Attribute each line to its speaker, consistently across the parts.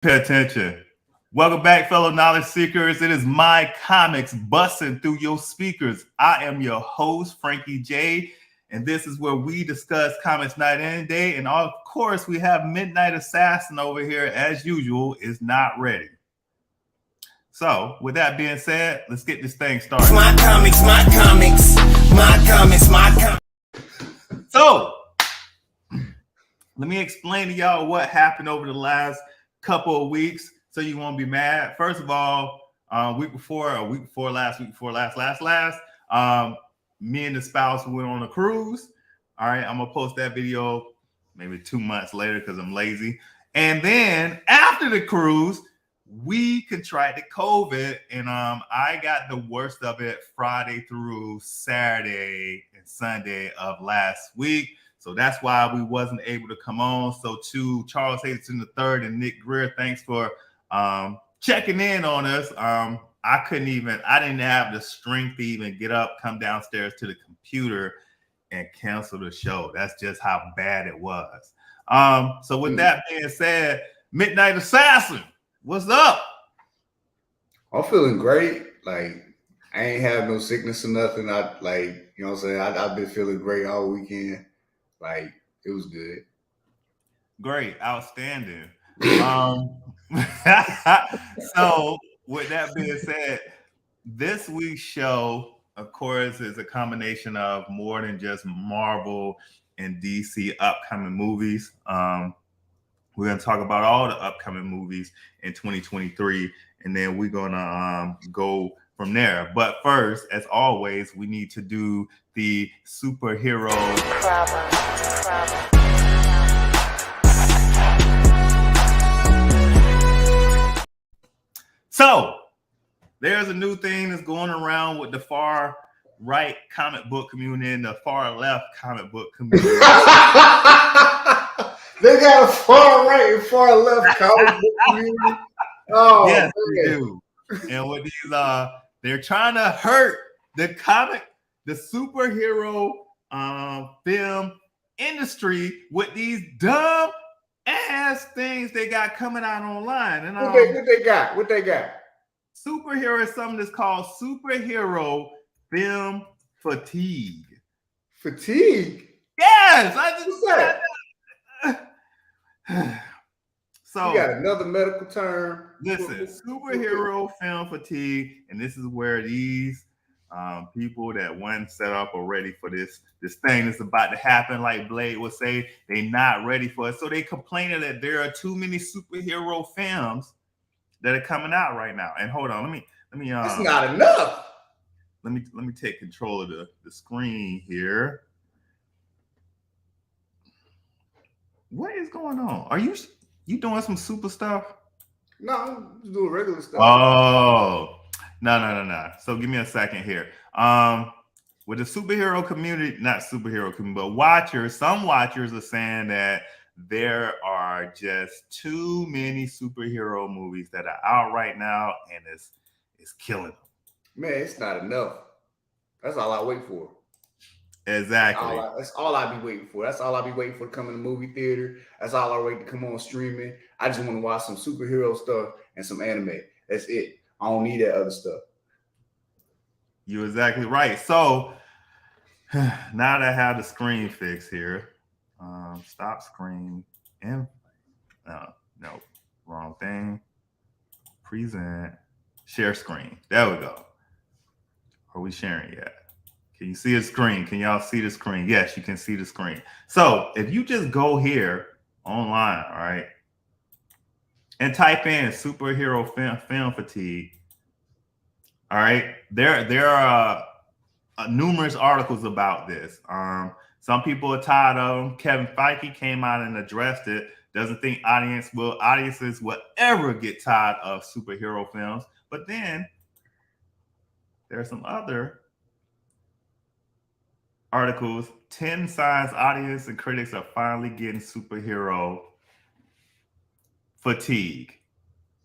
Speaker 1: Pay attention. Welcome back, fellow knowledge seekers. It is my comics busting through your speakers. I am your host, Frankie J, and this is where we discuss comics night and day. And of course, we have Midnight Assassin over here, as usual, is not ready. So, with that being said, let's get this thing started.
Speaker 2: My comics.
Speaker 1: So, let me explain to y'all what happened over the last couple of weeks so you won't be mad. First of all, week before last, me and the spouse went on a cruise. All right, I'm gonna post that video maybe 2 months later because I'm lazy. And then after the cruise, we contracted COVID, and I got the worst of it Friday through Saturday and Sunday of last week. So that's why we wasn't able to come on. So to Charles Hazelton III and Nick Greer, thanks for checking in on us. I didn't have the strength to even get up, come downstairs to the computer and cancel the show. That's just how bad it was. So with that being said, Midnight Assassin, what's up?
Speaker 3: I'm feeling great. Like, I ain't have no sickness or nothing. You know what I'm saying? I've been feeling great all weekend. Like, it was good.
Speaker 1: Great, outstanding. So with that being said, this week's show, of course, is a combination of more than just Marvel and DC upcoming movies. We're going to talk about all the upcoming movies in 2023, and then we're going to go from there. But first, as always, we need to do the superhero problem. So, there's a new thing that's going around with the far right comic book community and the far left comic book community.
Speaker 3: They got a far right and far left comic book community. Oh,
Speaker 1: yes, they do. And what these they're trying to hurt the superhero film industry with these dumb ass things they got coming out online. And
Speaker 3: what they got?
Speaker 1: Superhero is something that's called superhero film fatigue.
Speaker 3: Fatigue?
Speaker 1: Yes,
Speaker 3: What's that?
Speaker 1: So
Speaker 3: you got another medical term.
Speaker 1: Listen, superhero film fatigue, and this is where these people that weren't set up or ready for this thing that's about to happen, like Blade would say, they not ready for it. So they complaining that there are too many superhero films that are coming out right now. And hold on, let me
Speaker 3: That's not enough.
Speaker 1: Let me take control of the screen here. What is going on? Are you doing some super stuff?
Speaker 3: No, I'm just doing regular stuff.
Speaker 1: Oh, no. So give me a second here. With the superhero community, not superhero community, but watchers, some watchers are saying that there are just too many superhero movies that are out right now, and it's killing them.
Speaker 3: Man, it's not enough. That's all I wait for.
Speaker 1: Exactly.
Speaker 3: That's all I be waiting for. That's all I be waiting for to come in the movie theater. That's all I wait to come on streaming. I just want to watch some superhero stuff and some anime. That's it. I don't need that other stuff.
Speaker 1: You're exactly right. So now that I have the screen fixed here, stop screen and no, wrong thing. Present, share screen. There we go. Are we sharing yet? Can you see the screen? Can y'all see the screen? Yes, you can see the screen. So if you just go here online, all right, and type in superhero film fatigue, all right, there are numerous articles about this. Some people are tired of them. Kevin Feige came out and addressed it. Doesn't think audiences will ever get tired of superhero films. But then there are some other articles. 10 signs audience and critics are finally getting superhero fatigue.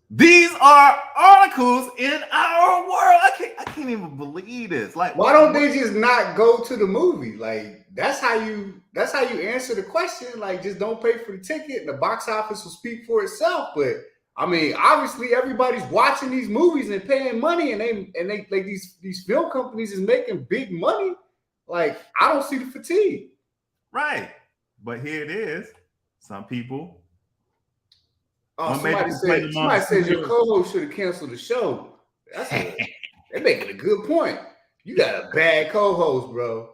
Speaker 1: These are articles in our world. I can't even believe this. Like,
Speaker 3: why don't they just not go to the movie? Like, that's how you answer the question. Like, just don't pay for the ticket and the box office will speak for itself. But I mean, obviously everybody's watching these movies and paying money, and they like these film companies is making big money. Like, I don't see the fatigue.
Speaker 1: Right. But here it is. Some people.
Speaker 3: Oh, somebody said your co-host should have canceled the show. They're making a good point. You got a bad co-host, bro.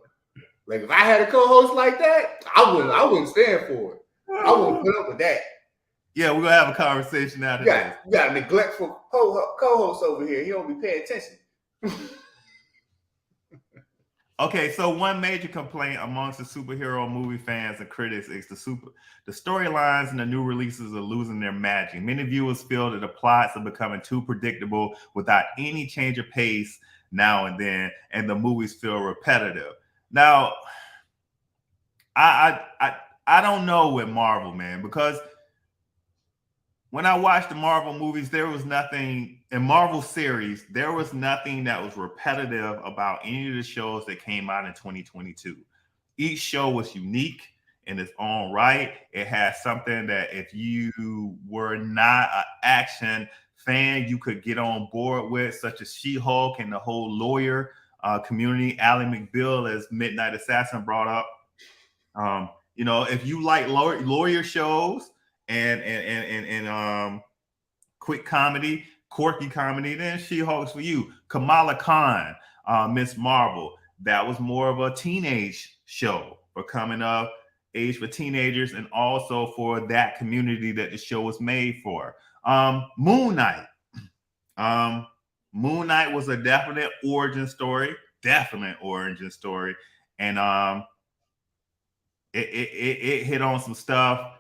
Speaker 3: Like, if I had a co-host like that, I wouldn't stand for it. I wouldn't put up with that.
Speaker 1: Yeah, we're gonna have a conversation out of this.
Speaker 3: You got a neglectful co-host over here. He don't be paying attention.
Speaker 1: Okay, so one major complaint amongst the superhero movie fans and critics is the storylines and the new releases are losing their magic. Many viewers feel that the plots are becoming too predictable without any change of pace now and then, and the movies feel repetitive. Now, I don't know with Marvel, man, because when I watched the Marvel movies, there was nothing in Marvel series. There was nothing that was repetitive about any of the shows that came out in 2022. Each show was unique in its own right. It had something that if you were not an action fan, you could get on board with, such as She-Hulk and the whole lawyer community. Ally McBeal, as Midnight Assassin brought up. If you like lawyer shows and quick comedy, quirky comedy, then She-Hulk's for you. Kamala Khan, Miss Marvel, that was more of a teenage show for coming of age for teenagers and also for that community that the show was made for. Moon Knight. Moon Knight was a definite origin story, and it hit on some stuff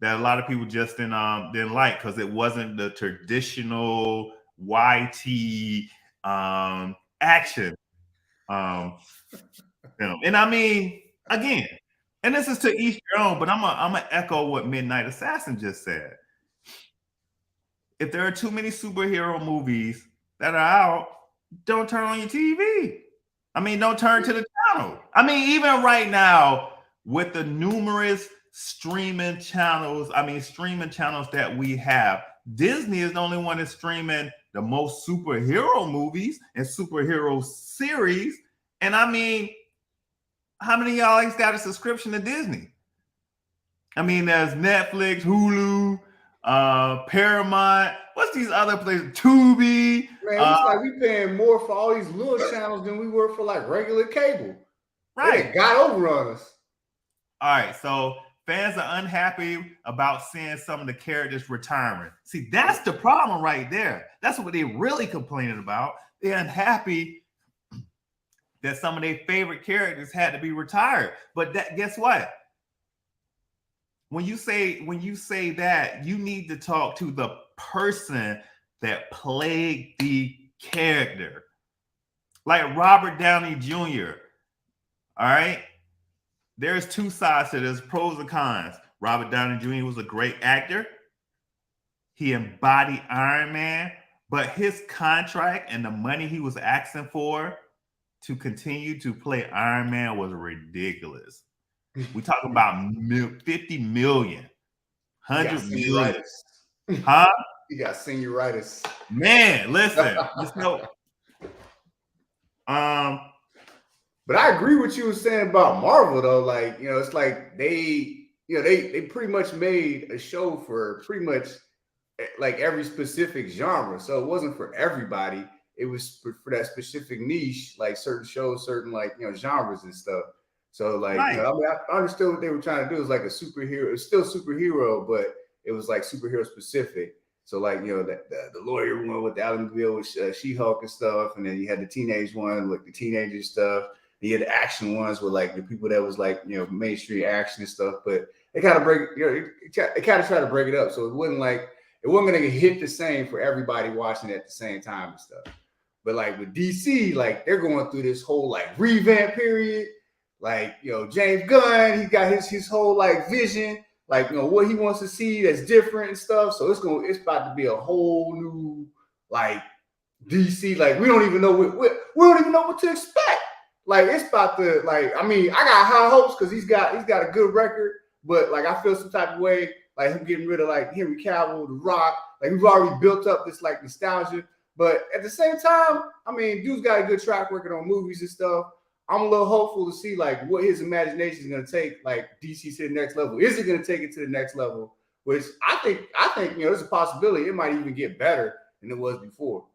Speaker 1: that a lot of people just didn't like, because it wasn't the traditional YT action film. And I mean, again, and this is to each your own, but I'm gonna echo what Midnight Assassin just said. If there are too many superhero movies that are out, don't turn on your TV. I mean, don't turn to the channel. I mean, even right now, with the numerous streaming channels that we have, Disney is the only one that's streaming the most superhero movies and superhero series. And I mean, how many of y'all got a subscription to Disney? I mean, there's Netflix, Hulu, Paramount. What's these other places? Tubi.
Speaker 3: Man, it's like we paying more for all these little channels than we were for like regular cable.
Speaker 1: Right.
Speaker 3: They got over on us.
Speaker 1: All right, so fans are unhappy about seeing some of the characters retiring. See, that's the problem right there. That's what they're really complaining about. They're unhappy that some of their favorite characters had to be retired. But guess what? When you say that, you need to talk to the person that played the character. Like Robert Downey Jr. All right? There's two sides to this, pros and cons. Robert Downey Jr. was a great actor. He embodied Iron Man, but his contract and the money he was asking for to continue to play Iron Man was ridiculous. We talking about 50 million, 100 million. Huh?
Speaker 3: You got senioritis.
Speaker 1: Man, listen.
Speaker 3: But I agree with you saying about Marvel, though. Like, it's like they pretty much made a show for pretty much like every specific genre. So it wasn't for everybody. It was for that specific niche, like certain shows, certain genres and stuff. So like,
Speaker 1: right.
Speaker 3: I understood what they were trying to do. It was like a superhero. It's still superhero, but it was like superhero specific. So like, the lawyer one with the Ally McBeal with She-Hulk and stuff, and then you had the teenage one with the teenager stuff. You had the action ones with like the people that was like mainstream action and stuff. But they kind of they kind of try to break it up, so it wasn't going to hit the same for everybody watching at the same time and stuff. But like with DC, like they're going through this whole like revamp period. Like James Gunn, he got his whole like vision. Like, what he wants to see that's different and stuff. So it's about to be a whole new like DC. Like we don't even know what to expect. Like it's about to I got high hopes because he's got a good record, but like I feel some type of way like him getting rid of like Henry Cavill, The Rock. Like we've already built up this like nostalgia. But at the same time, I mean, dude's got a good track record on movies and stuff. I'm a little hopeful to see like what his imagination is going to take like DC to the next level. Is it going to take it to the next level? Which I think there's a possibility it might even get better than it was before.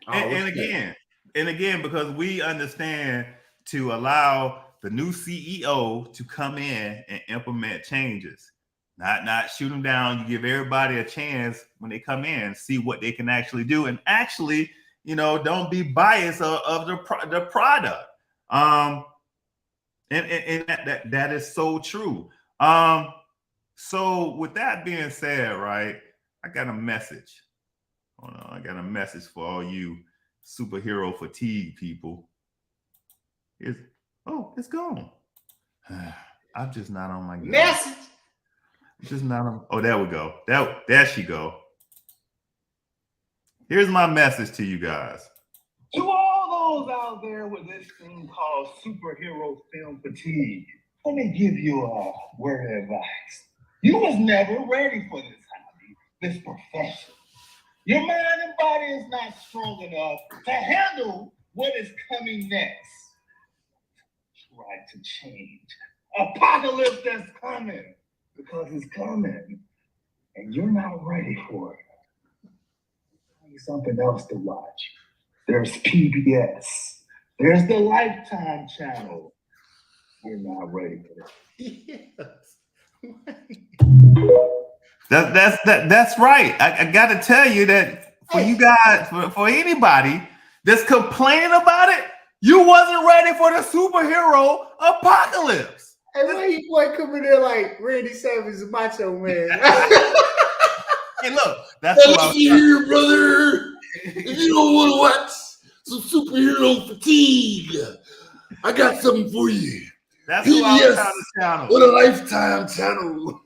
Speaker 1: And again, because we understand to allow the new CEO to come in and implement changes, not shoot them down. You give everybody a chance when they come in, see what they can actually do, and actually, don't be biased of the product. And that is so true. So with that being said, right, I got a message. Hold on, I got a message for all you superhero fatigue people. It's gone. I'm just not on my
Speaker 3: message.
Speaker 1: Just not on. Oh, there we go. There she go. Here's my message to you guys.
Speaker 2: To all those out there with this thing called superhero film fatigue, let me give you a word of advice. You was never ready for this hobby, this profession. Your mind and body is not strong enough to handle what is coming next. Try to change. Apocalypse that's coming, because it's coming, and you're not ready for it. Find something else to watch. There's PBS. There's the Lifetime channel. You're not ready for that.
Speaker 3: Yes.
Speaker 1: That's right. I got to tell you that for you guys, for anybody that's complaining about it, you wasn't ready for the superhero apocalypse.
Speaker 3: Hey, why you boy coming there like Randy Savage and Macho Man?
Speaker 1: Hey, look, that's what I'm
Speaker 4: here, brother. If you don't want to watch some superhero fatigue, I got something for you.
Speaker 1: That's what I was trying to channel.
Speaker 4: What a Lifetime channel.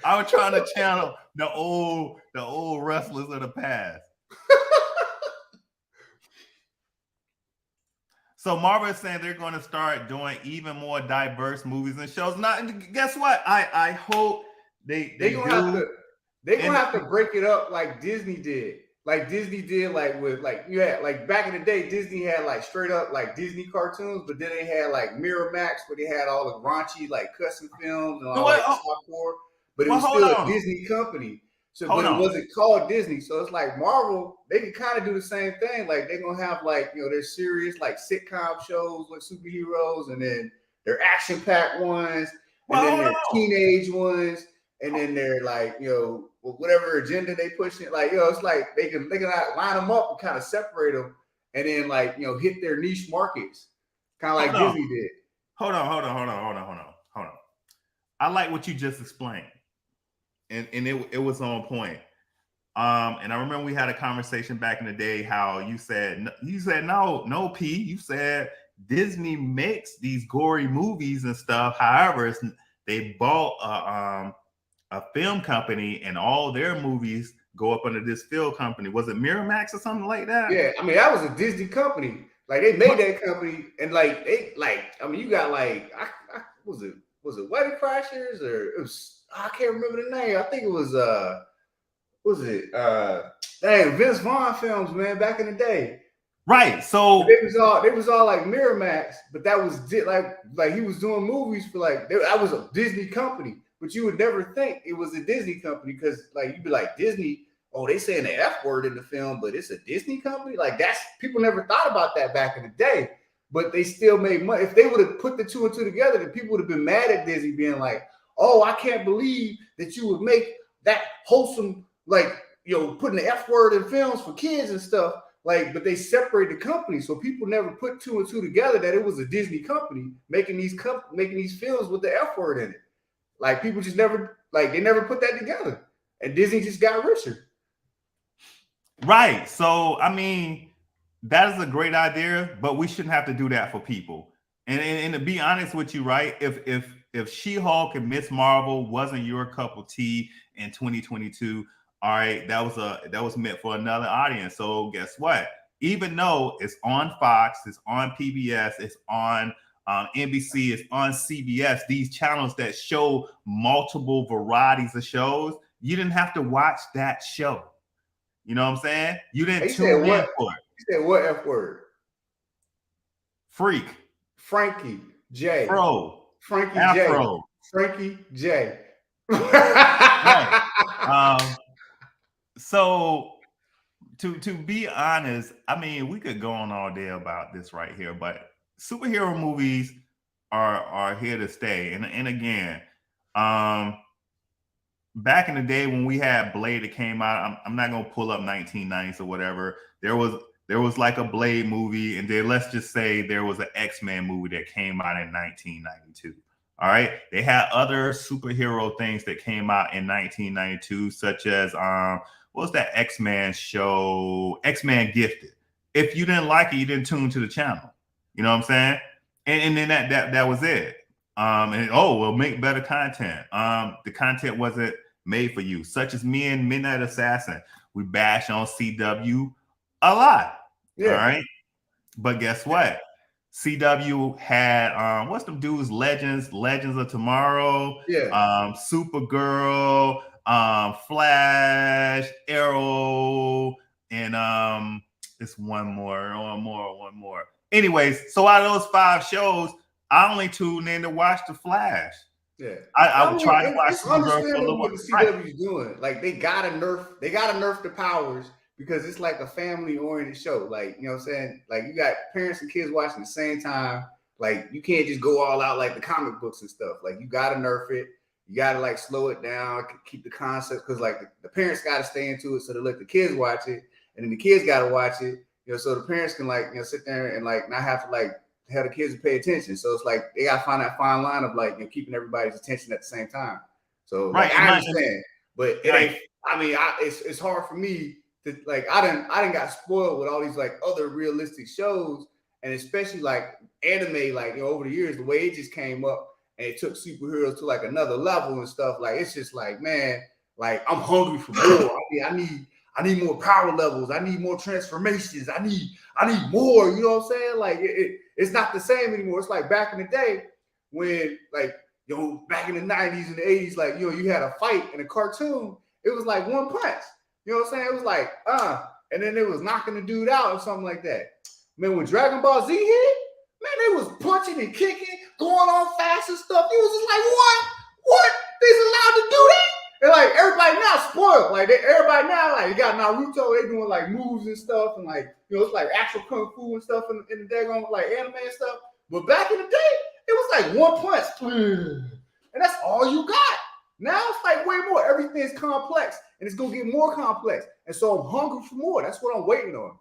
Speaker 1: I was trying to channel the old wrestlers of the past. So Marvel is saying they're going to start doing even more diverse movies and shows. Not guess what? I hope they gonna
Speaker 3: have to break it up like Disney did. Like Disney did, like with like you had like back in the day, Disney had like straight up like Disney cartoons, but then they had like Miramax where they had all the raunchy like cussing films and all like softcore. But it was still a Disney company. So but it wasn't called Disney. So it's like Marvel, they can kind of do the same thing. Like they're gonna have like their serious like sitcom shows with superheroes, and then their action-packed ones, and then their teenage ones, and then they're like, whatever agenda they push it, like, it's like they can line them up and kind of separate them, and then like, hit their niche markets, kind of like Disney did.
Speaker 1: Hold on. I like what you just explained, and it was on point. And I remember we had a conversation back in the day how you said no, P. You said Disney makes these gory movies and stuff. However, they bought a film company, and all their movies go up under this film company. Was it Miramax or something like that?
Speaker 3: Yeah, I mean that was a Disney company. Like they made that company, and like you got like was it Wedding Crashers, or it was I can't remember the name. I think it was Vince Vaughn films, man, back in the day.
Speaker 1: Right. So
Speaker 3: they was all like Miramax, but that was like he was doing movies for like that was a Disney company. But you would never think it was a Disney company because, like, you'd be like, Disney, they saying the F word in the film, but it's a Disney company? Like, people never thought about that back in the day, but they still made money. If they would have put the two and two together, then people would have been mad at Disney being like, oh, I can't believe that you would make that wholesome, like, putting the F word in films for kids and stuff. Like, but they separated the company. So people never put two and two together that it was a Disney company making these films with the F word in it. Like people just never put that together, and Disney just got richer.
Speaker 1: Right. So I mean, that is a great idea, but we shouldn't have to do that for people. And to be honest with you, right? If She-Hulk and Miss Marvel wasn't your cup of tea in 2022, all right, that was meant for another audience. So guess what? Even though it's on Fox, it's on PBS, it's on NBC, it's on CBS. These channels that show multiple varieties of shows. You didn't have to watch that show. You know what I'm saying? You didn't tune in for it.
Speaker 3: You said what F word?
Speaker 1: Freak.
Speaker 3: Frankie J.
Speaker 1: Fro.
Speaker 3: Frankie
Speaker 1: Afro.
Speaker 3: J. Frankie J.
Speaker 1: Right. So to be honest, I mean, we could go on all day about this right here, but superhero movies are here to stay. And again, back in the day when we had Blade that came out, I'm not gonna pull up 1990s or whatever. There was like a Blade movie, and then let's just say there was an X-Men movie that came out in 1992. All right, they had other superhero things that came out in 1992, such as what was that X-Men show? X-Men Gifted. If you didn't like it, you didn't tune to the channel. You know what I'm saying? And then that was it. And we'll make better content. The content wasn't made for you, such as me and Midnight Assassin. We bash on CW a lot. Yeah. All right. But guess what? CW had what's them dudes? Legends of Tomorrow.
Speaker 3: Yeah.
Speaker 1: Supergirl, Flash, Arrow, and it's one more. Anyways, so out of those 5 shows, I only tuned in to watch the Flash.
Speaker 3: Yeah,
Speaker 1: I would try to watch
Speaker 3: Supergirl for a little while. What the CW is doing, like they gotta nerf the powers because it's like a family-oriented show. Like, you know what I'm saying? Like you got parents and kids watching at the same time. Like you can't just go all out like the comic books and stuff. Like you gotta nerf it. You gotta like slow it down, keep the concept because like the parents gotta stay into it so they let the kids watch it, and then the kids gotta watch it. You know, so the parents can like sit there and like not have to like have the kids pay attention. So it's like they gotta find that fine line of like keeping everybody's attention at the same time. So
Speaker 1: right,
Speaker 3: like, I understand, but it ain't. I mean, it's hard for me to like. I didn't got spoiled with all these like other realistic shows, and especially like anime. Like over the years, the way it just came up and it took superheroes to like another level and stuff. Like it's just like, man, like I'm hungry for more. I need more power levels. I need more transformations. I need more. You know what I'm saying? Like it's not the same anymore. It's like back in the day when like back in the 90s and the 80s, like you had a fight in a cartoon. It was like one punch. You know what I'm saying? It was like and then it was knocking the dude out or something like that. Man, when Dragon Ball Z hit, man, they was punching and kicking, going on fast and stuff. It was just like what? They's allowed to do that? And like everybody now spoiled. Like everybody now, like you got Naruto, they doing like moves and stuff, and like it's like actual kung fu and stuff in the daggone like anime and stuff. But back in the day, it was like one punch, and that's all you got. Now it's like way more. Everything's complex, and it's gonna get more complex. And so I'm hungry for more. That's what I'm waiting on.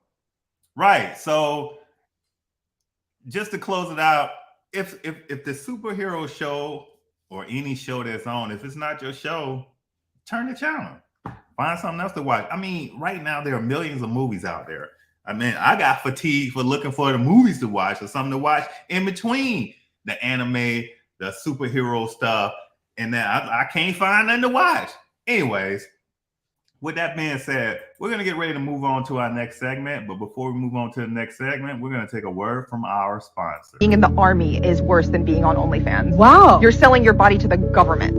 Speaker 1: Right. So just to close it out, if the superhero show or any show that's on, if it's not your show, turn the channel. Find something else to watch. I mean, right now there are millions of movies out there. I mean, I got fatigued for looking for the movies to watch or something to watch in between the anime, the superhero stuff, and then I can't find nothing to watch. Anyways, with that being said, we're going to get ready to move on to our next segment. But before we move on to the next segment, we're going to take a word from our sponsor.
Speaker 5: Being in the army is worse than being on OnlyFans.
Speaker 6: Wow.
Speaker 5: You're selling your body to the government.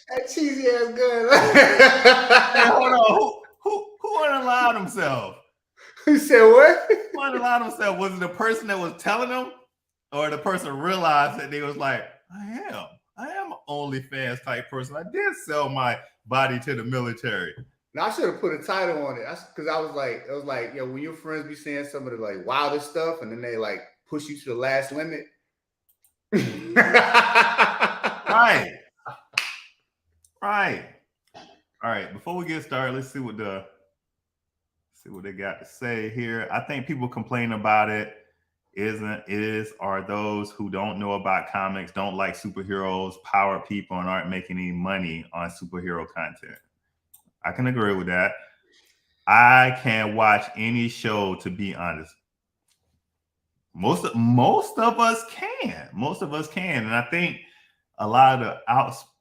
Speaker 3: That cheesy ass gun.
Speaker 1: Hey, hold on. Who unallowed himself?
Speaker 3: Who said what?
Speaker 1: Who unallowed himself? Was it the person that was telling them, or the person realized that they was like, I am an OnlyFans type person. I did sell my body to the military.
Speaker 3: Now I should have put a title on it because I was like, when your friends be saying some of the like wildest stuff, and then they like push you to the last limit.
Speaker 1: Right. All right. Before we get started, let's see what they got to say here. I think people complain about it. Are those who don't know about comics, don't like superheroes, power people, and aren't making any money on superhero content. I can agree with that. I can't watch any show, to be honest. Most of us can. And I think a lot of the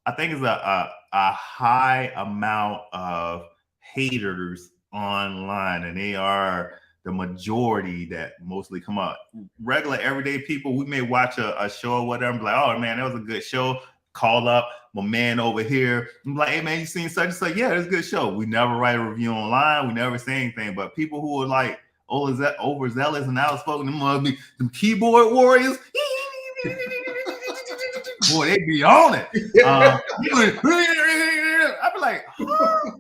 Speaker 1: I think it's a high amount of haters online, and they are the majority that mostly come out. Regular everyday people, we may watch a show or whatever, like, oh man, that was a good show. Call up my man over here. I'm like, hey man, you seen such and such? Yeah, it's a good show. We never write a review online. We never say anything. But people who are like overzealous and outspoken, them must be them keyboard warriors. Boy, they be on it. I'd be like, huh?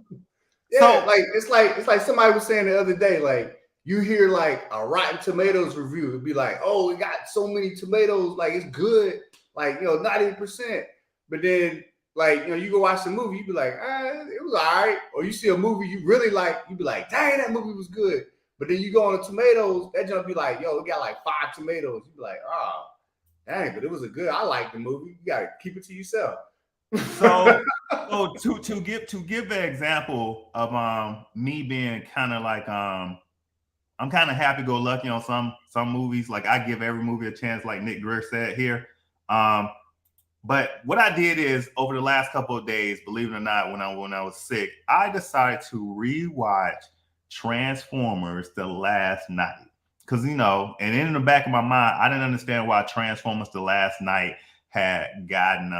Speaker 3: Yeah,
Speaker 1: So-
Speaker 3: like it's like somebody was saying the other day, like you hear like a Rotten Tomatoes review, it'd be like, oh, it got so many tomatoes, like it's good, like 90%. But then like you go watch the movie, you be like, it was all right. Or you see a movie you really like, you be like, dang, that movie was good. But then you go on the tomatoes, that jump be like, yo, it got like 5 tomatoes. You be like, oh, dang, but it was a good. I like the movie. You gotta keep it to yourself.
Speaker 1: So to give the example of me being kind of like I'm kind of happy-go-lucky on some movies. Like I give every movie a chance, like Nick Greer said here. But what I did is over the last couple of days, believe it or not, when I was sick, I decided to rewatch Transformers The Last Night. Because and in the back of my mind, I didn't understand why Transformers The Last Night had gotten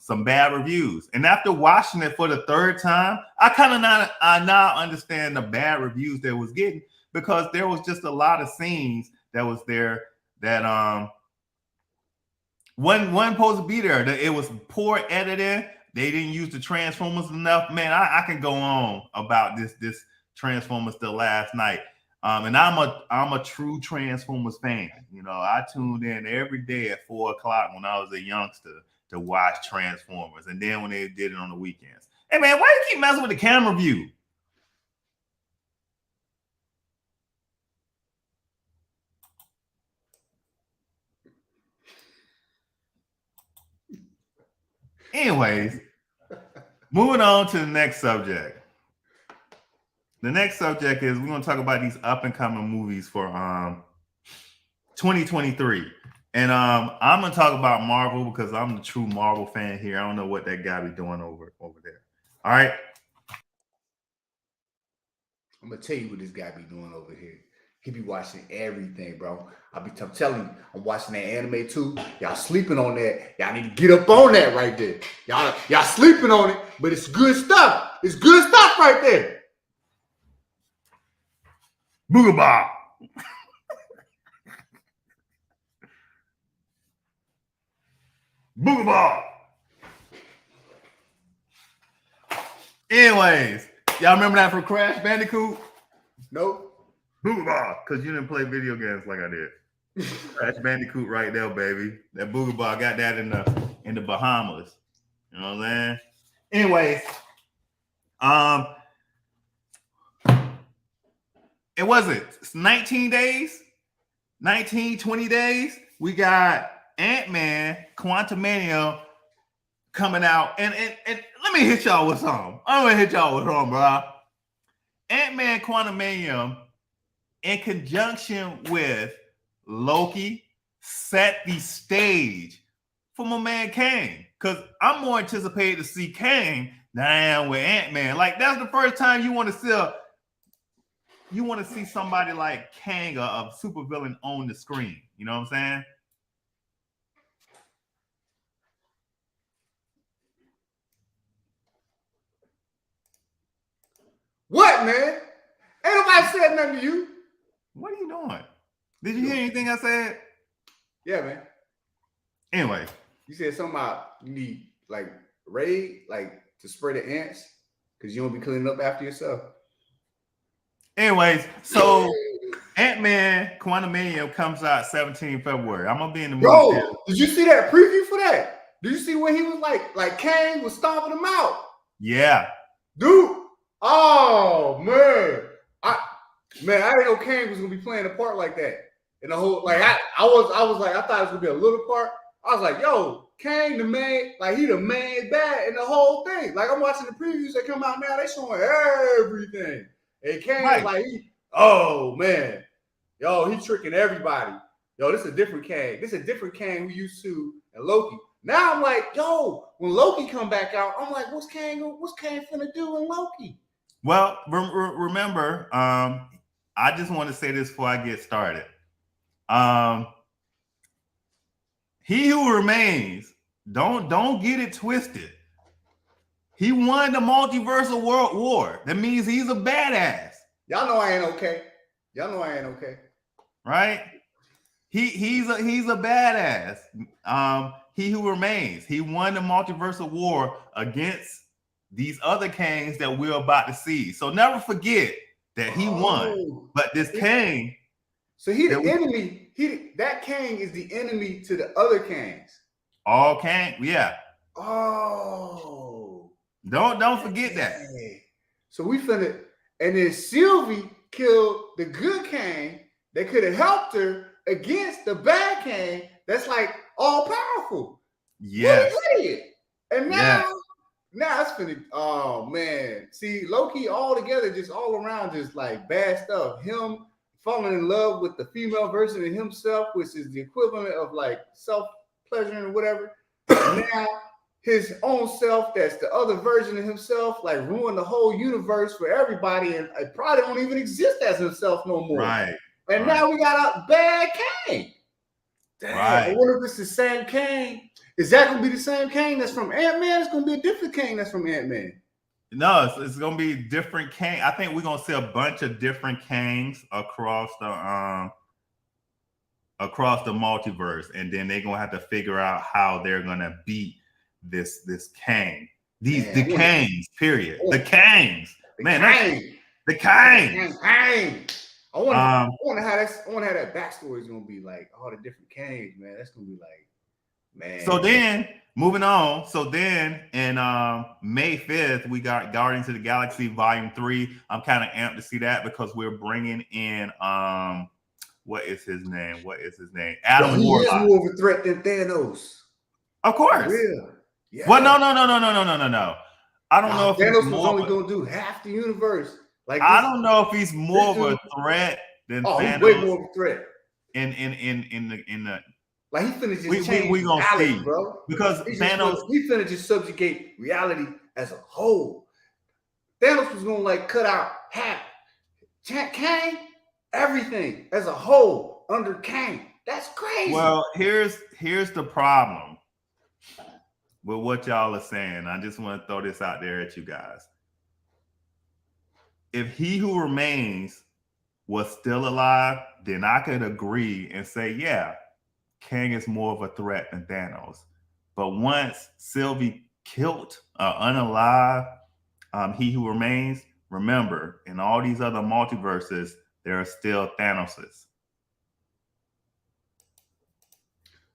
Speaker 1: some bad reviews. And after watching it for the third time, I now understand the bad reviews that it was getting, because there was just a lot of scenes that was there that wasn't supposed to be there. It was poor editing. They didn't use the Transformers enough. Man, I can go on about this Transformers The Last Night. And I'm a true Transformers fan. I tuned in every day at 4:00 when I was a youngster to watch Transformers, and then when they did it on the weekends. Hey man, why you keep messing with the camera view? Anyways, moving on to the next subject. The next subject is we're going to talk about these up and coming movies for 2023. And I'm going to talk about Marvel because I'm the true Marvel fan here. I don't know what that guy be doing over there. All right.
Speaker 3: I'm gonna tell you what this guy be doing over here. He be watching everything, bro. I'm telling you, I'm watching that anime too. Y'all sleeping on that. Y'all need to get up on that right there. Y'all sleeping on it, but it's good stuff. It's good stuff right there.
Speaker 1: Boogabah. Boogabah. Anyways, y'all remember that from Crash Bandicoot?
Speaker 3: Nope.
Speaker 1: Boogabah, because you didn't play video games like I did. Crash Bandicoot right there, baby. That Boogabah, got that in the Bahamas. You know what I'm saying? Anyways, it wasn't. It's 19 days, 20 days. We got Ant-Man, Quantumania coming out. And let me hit y'all with something. I'm going to hit y'all with something, bro. Ant-Man, Quantumania, in conjunction with Loki, set the stage for my man Kang. Because I'm more anticipated to see Kang than I am with Ant-Man. Like, that's the first time you want to see somebody like Kang, a supervillain, on the screen. You know what I'm saying?
Speaker 3: What, man? Ain't nobody said nothing to you.
Speaker 1: What are you doing? Did you hear anything I said?
Speaker 3: Yeah, man.
Speaker 1: Anyway.
Speaker 3: You said something about you need like raid, like to spray the ants because you don't be cleaning up after yourself.
Speaker 1: Anyways, so Ant-Man Quantumania comes out 17 February. I'm gonna be in the movie.
Speaker 3: Bro, did you see that preview for that? Did you see when he was like Kang was stomping him out?
Speaker 1: Yeah.
Speaker 3: Dude. Oh man. I didn't know Kang was gonna be playing a part like that. And the whole I was like, I thought it was gonna be a little part. I was like, yo, Kang the man, like he the main bad in the whole thing. Like I'm watching the previews that come out now, they showing everything. And Kang
Speaker 1: right.
Speaker 3: like oh man, yo, he tricking everybody. Yo, this is a different Kang. This is a different Kang we used to and Loki. Now I'm like, yo, when Loki come back out, I'm like, what's Kang finna do in Loki?
Speaker 1: Well, remember, I just want to say this before I get started. He who remains, don't get it twisted. He won the multiversal world war. That means he's a badass.
Speaker 3: Y'all know I ain't okay. Y'all know I ain't okay.
Speaker 1: Right? He's a badass. He who remains. He won the multiversal war against these other Kangs that we're about to see. So never forget that he won. But this Kang.
Speaker 3: So he the enemy. That Kang is the enemy to the other Kangs.
Speaker 1: All Kang, yeah.
Speaker 3: Oh.
Speaker 1: Don't forget that.
Speaker 3: So we finna, and then Sylvie killed the good Kang that could have helped her against the bad Kang that's like all powerful.
Speaker 1: Yes.
Speaker 3: What an idiot. And now it's finna, oh man. See, Loki all together, just all around, just like bad stuff. Him falling in love with the female version of himself, which is the equivalent of like self-pleasure or whatever. Now his own self, that's the other version of himself, like ruined the whole universe for everybody, and it probably don't even exist as himself no more.
Speaker 1: Right.
Speaker 3: And now we got a bad Kang. Damn,
Speaker 1: Right.
Speaker 3: I wonder if it's the same Kang. Is that gonna be the same Kang that's from Ant-Man? It's gonna be a different Kang that's from Ant-Man.
Speaker 1: No, it's gonna be different Kang. I think we're gonna see a bunch of different Kangs across the multiverse, and then they're gonna have to figure out how they're gonna beat this Kang. The Kangs, period. The Kangs. The Kangs.
Speaker 3: I wonder how that backstory is gonna be like. All the different Kangs, man. That's gonna be like, man.
Speaker 1: So then, moving on. So then, in May 5th, we got Guardians of the Galaxy Volume 3. I'm kind of amped to see that because we're bringing in what is his name? Adam
Speaker 3: He
Speaker 1: Warlock.
Speaker 3: is more of a threat than Thanos.
Speaker 1: Of course.
Speaker 3: Yeah.
Speaker 1: Well, no. I don't know if
Speaker 3: Thanos
Speaker 1: he's
Speaker 3: was only gonna do half the universe. Like
Speaker 1: I don't know if he's more of a threat than Thanos.
Speaker 3: He's way more of a threat.
Speaker 1: In the
Speaker 3: like he finna just
Speaker 1: we
Speaker 3: change
Speaker 1: gonna
Speaker 3: reality,
Speaker 1: see,
Speaker 3: bro.
Speaker 1: Because Thanos
Speaker 3: he finna just subjugate reality as a whole. Thanos was gonna like cut out half Kang, everything as a whole under Kang. That's crazy.
Speaker 1: Well, here's the problem with what y'all are saying. I just want to throw this out there at you guys. If He Who Remains was still alive, then I could agree and say, yeah, Kang is more of a threat than Thanos. But once Sylvie killed unalive He Who Remains, remember, in all these other multiverses, there are still Thanoses.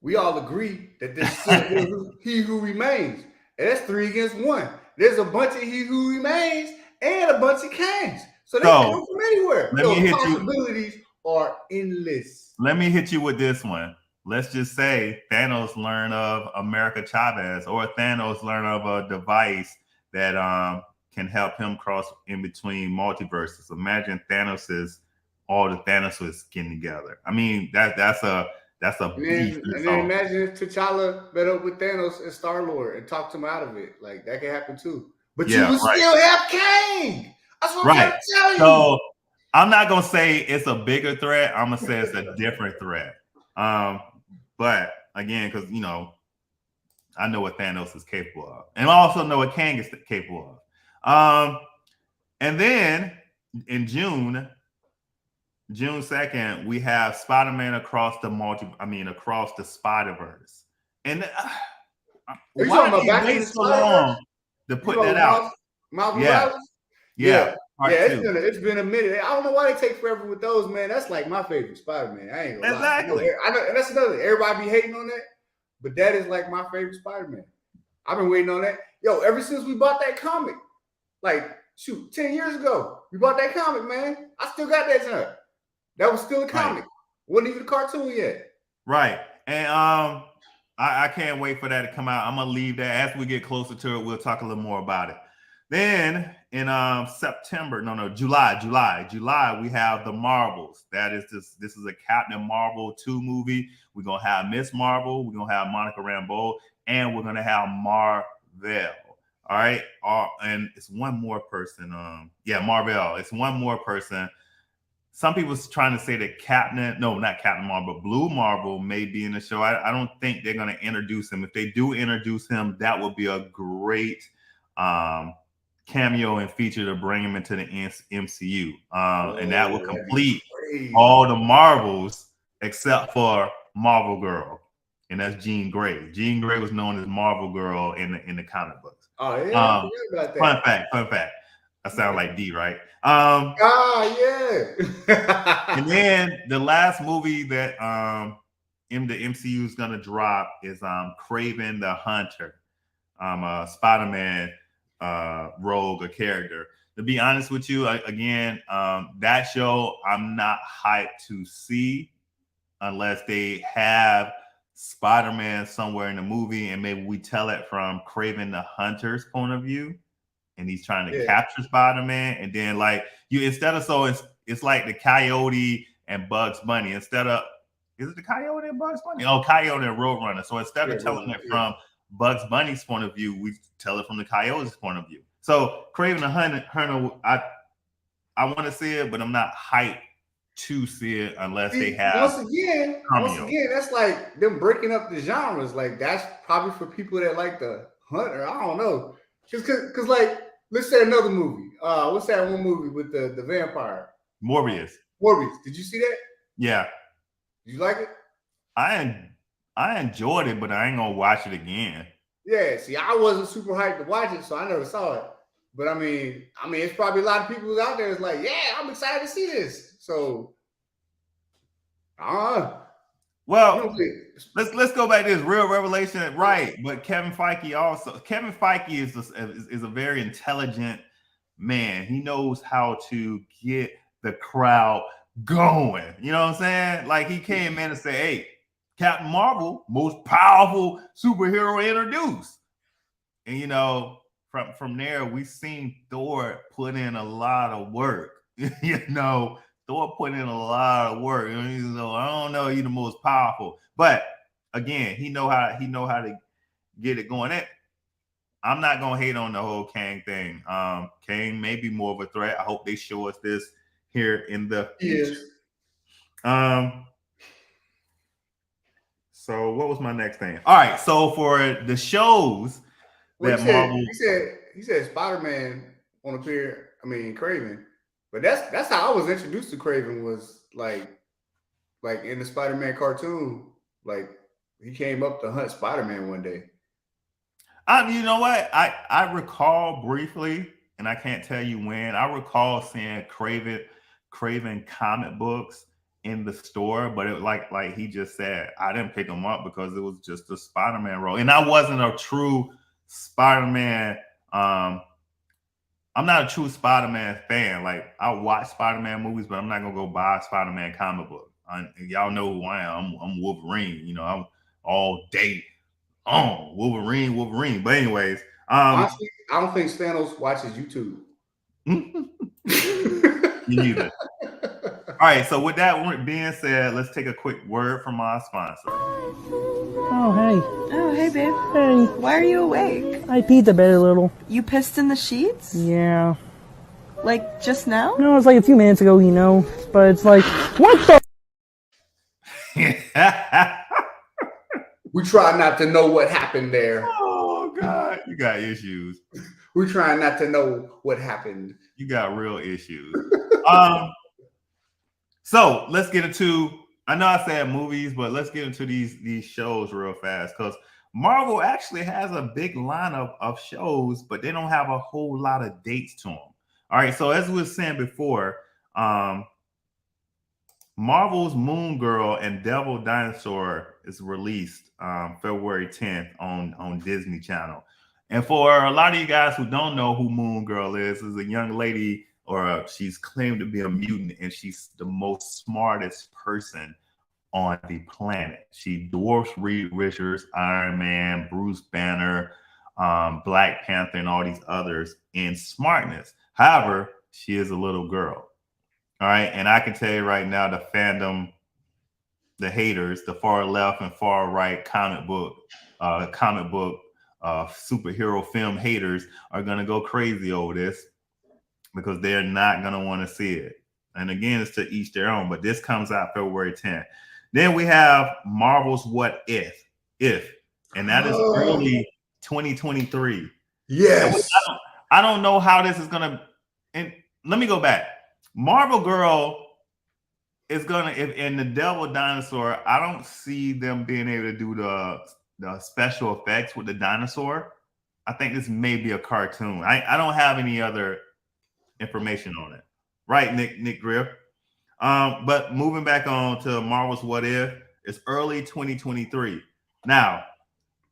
Speaker 3: We all agree that there's still He Who Remains. And that's 3 against 1. There's a bunch of He Who Remains and a bunch of Kangs. So they can come from anywhere. The possibilities are endless.
Speaker 1: Let me hit you with this one. Let's just say Thanos learned of America Chavez, or Thanos learned of a device that can help him cross in between multiverses. Imagine all the Thanoses getting together. I mean, that's a beef.
Speaker 3: And then imagine if T'Challa met up with Thanos and Star-Lord and talked him out of it. Like that can happen too. But you would still have Kang. That's what I'm trying to tell you.
Speaker 1: So I'm not gonna say it's a bigger threat. I'm gonna say it's a different threat. But again, because I know what Thanos is capable of, and I also know what Kang is capable of. And then in June 2nd, we have Spider-Man across the Spider-Verse. And why did you wait so long to put that out? Yeah.
Speaker 3: It's been a minute. I don't know why they take forever with those, man. That's like my favorite Spider-Man. I ain't gonna lie. I know, and that's another. Everybody be hating on that, but that is like my favorite Spider-Man. I've been waiting on that. Yo, ever since we bought that comic, like 10 years ago, we bought that comic, man. I still got that junk. That was still a comic. Right. Wasn't even a cartoon yet.
Speaker 1: Right. And I can't wait for that to come out. I'm gonna leave that as we get closer to it. We'll talk a little more about it. Then in September, July, we have the Marvels. That is this is a Captain Marvel 2 movie. We're gonna have Miss Marvel, we're gonna have Monica Rambeau, and we're gonna have Marvel. All right. And it's one more person. Marvel. It's one more person. Some people's trying to say that not Captain Marvel, but Blue Marvel may be in the show. I don't think they're going to introduce him. If they do introduce him, that would be a great cameo and feature to bring him into the MCU. And that will complete all the Marvels except for Marvel Girl. And that's Jean Grey. Jean Grey was known as Marvel Girl in the comic books.
Speaker 3: Oh, yeah. I forgot about that.
Speaker 1: Fun fact. I sound like D, right?
Speaker 3: Yeah.
Speaker 1: And then the last movie that in the MCU is gonna drop is Kraven the Hunter, a Spider-Man rogue, a character. To be honest with you, again, that show I'm not hyped to see unless they have Spider-Man somewhere in the movie, and maybe we tell it from Kraven the Hunter's point of view. And he's trying to capture Spider-Man, and then it's like the Coyote and Bugs Bunny. Is it the Coyote and Bugs Bunny? Oh, Coyote and Roadrunner. So instead of telling it from Bugs Bunny's point of view, we tell it from the Coyote's point of view. So Kraven the Hunter, I want to see it, but I'm not hyped to see it unless they have.
Speaker 3: Once again, that's like them breaking up the genres. Like that's probably for people that like the hunter. I don't know. Because like, let's say another movie. What's that one movie with the vampire?
Speaker 1: Morbius.
Speaker 3: Did you see that?
Speaker 1: Yeah.
Speaker 3: Did you like it?
Speaker 1: I enjoyed it, but I ain't gonna watch it again.
Speaker 3: Yeah. See, I wasn't super hyped to watch it, so I never saw it. But I mean, it's probably a lot of people out there is like, yeah, I'm excited to see this. So,
Speaker 1: well, let's go back to this real revelation, right? But Kevin Feige is a very intelligent man. He knows how to get the crowd going. You know what I'm saying? Like he came in and said, "Hey, Captain Marvel, most powerful superhero introduced," and you know, from there we've seen Thor put in a lot of work. Thor put in a lot of work. I don't know, he's the most powerful, but again, he know how to get it going. I'm not gonna hate on the whole Kang thing. Kang may be more of a threat. I hope they show us this here in the future. So what was my next thing? All right, so for the shows that Marvel,
Speaker 3: he said Spider-Man on appear. Kraven. But that's how I was introduced to Kraven, was like in the Spider-Man cartoon. Like he came up to hunt Spider-Man one day.
Speaker 1: You know what? I recall briefly, and I can't tell you when. I recall seeing Kraven comic books in the store, but it like he just said, I didn't pick them up because it was just a Spider-Man role, and I wasn't a true Spider-Man. I'm not a true Spider-Man fan. Like I watch Spider-Man movies, but I'm not gonna go buy a Spider-Man comic book. Y'all know who I am. I'm Wolverine. I'm all day on Wolverine. But anyways,
Speaker 3: honestly, I don't think Thanos watches YouTube.
Speaker 1: Me neither. All right. So with that being said, let's take a quick word from our sponsor.
Speaker 6: Oh, hey.
Speaker 7: Oh, hey, babe.
Speaker 6: Hey.
Speaker 7: Why are you awake?
Speaker 6: I peed the bed a little.
Speaker 7: You pissed in the sheets?
Speaker 6: Yeah.
Speaker 7: Like, just now?
Speaker 6: No, it's like a few minutes ago, But it's like, what the?
Speaker 3: We try not to know what happened there.
Speaker 1: Oh, God. You got issues.
Speaker 3: We try not to know what happened.
Speaker 1: You got real issues. So let's get into, I know I said movies, but let's get into these shows real fast, because Marvel actually has a big lineup of shows, but they don't have a whole lot of dates to them. All right, so as we were saying before, Marvel's Moon Girl and Devil Dinosaur is released February 10th on Disney Channel. And for a lot of you guys who don't know who Moon Girl is a young lady, or she's claimed to be a mutant, and she's the most smartest person on the planet. She dwarfs Reed Richards, Iron Man, Bruce Banner, Black Panther, and all these others in smartness. However, she is a little girl. All right. And I can tell you right now, the fandom, the haters, the far left and far right comic book superhero film haters are going to go crazy over this because they're not going to want to see it. And again, it's to each their own, but this comes out February 10th. Then we have Marvel's What If, and that is early 2023.
Speaker 3: Yes.
Speaker 1: I don't know how this is going to, and let me go back. Marvel Girl is going to, in the Devil Dinosaur, I don't see them being able to do the special effects with the dinosaur. I think this may be a cartoon. I don't have any other information on it. Right, Nick Griff. But moving back on to Marvel's What If, it's early 2023. Now,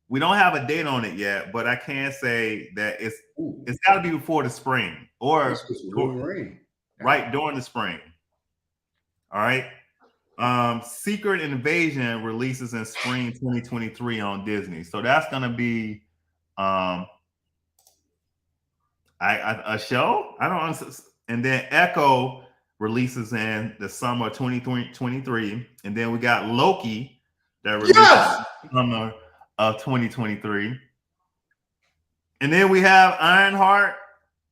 Speaker 1: we don't have a date on it yet, but I can say that it's got to be before the spring or right during the spring. All right. Secret Invasion releases in spring 2023 on Disney. So that's going to be a show. I don't. And then Echo releases in the summer of 2023. And then we got Loki that releases in the summer of 2023. And then we have Ironheart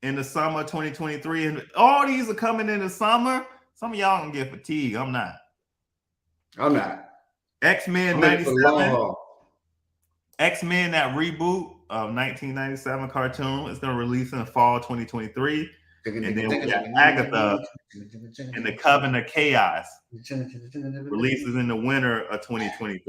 Speaker 1: in the summer of 2023. And all these are coming in the summer. Some of y'all gonna get fatigued. I'm not. X-Men 97. X-Men, that reboot of 1997 cartoon, is gonna release in fall 2023. And then we got Agatha and the Coven of Chaos releases in the winter of 2023.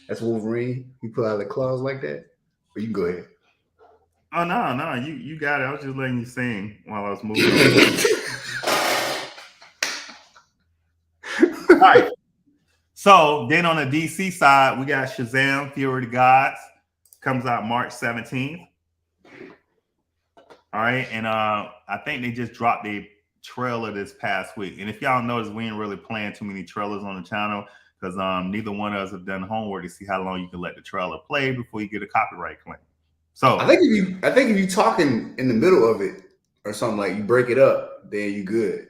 Speaker 3: That's Wolverine. You pull out the claws like that, or you can go ahead.
Speaker 1: Oh no, you got it. I was just letting you sing while I was moving. All right. So then on the DC side, we got Shazam: Fury of the Gods, comes out March 17th. All right, and I think they just dropped a trailer this past week. And if y'all notice, we ain't really playing too many trailers on the channel because neither one of us have done homework to see how long you can let the trailer play before you get a copyright claim. So
Speaker 3: I think if you talking in the middle of it or something, like you break it up, then you good.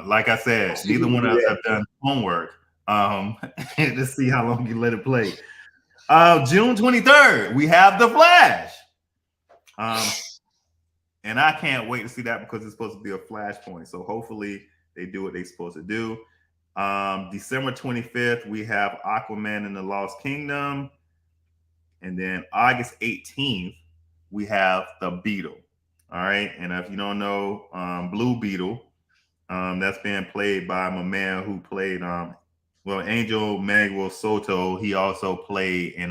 Speaker 1: Like I said, neither one of us have done homework to see how long you let it play. June 23rd, we have The Flash. And I can't wait to see that because it's supposed to be a flashpoint. So hopefully they do what they're supposed to do. December 25th, we have Aquaman and the Lost Kingdom. And then August 18th, we have The Beetle. All right. And if you don't know, Blue Beetle, that's being played by my man who played, Angel Manuel Soto. He also played in,